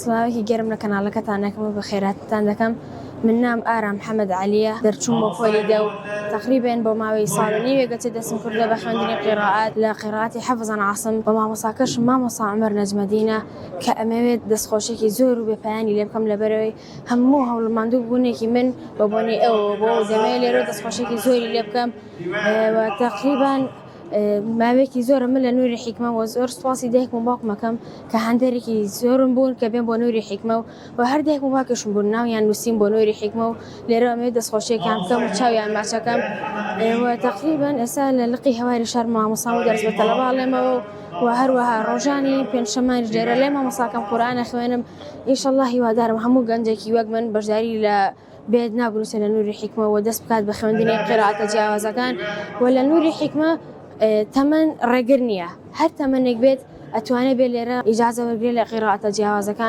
سلاوی گرم نکن علاقه تانکم بخیرات تاندکم من نام آرام محمد علية درتشم بفولي دو تقريبا بماوي صالوني وقت دسم كرده بخندني قراءات لقراءتي حفظا عاصم وما مساكرش ما مصا عمر نجم مدينة كأمامات دس خوشكي زور وبياني اللي بكم لبروي هموها والمندوب بونيكي من ببوني أو بو زميلي رو دس خوشكي زوري اللي بكم وتقريبا ما بيكي زور من لنوري حكمة وزور سواسي دهك مباق مكم كهندري كي زور بون كبين بنوري حكمة وهر دهك مباقش بوناو يعني نسيم بنوري حكمة لرا ميدس خوشي كام كم وتشاوي يعني معشا كم وتقريبا أسأل لقي هواري شرما مصامو درس بالطلبة علمه وهروها رجاني بين شمال جرا لما مصاكم قرآن أخوانم إن شاء الله يوادار محمود جنجكي وجمن بجاري ل بيدنا بنوسنا نوري حكمة ودس بكات بخوندني قراءة تجاوز كان ولا نوري حكمة تمن رجرنية حتى من نقبت أتواني بليرة إجازة وقرية لقراءة تجاوز كان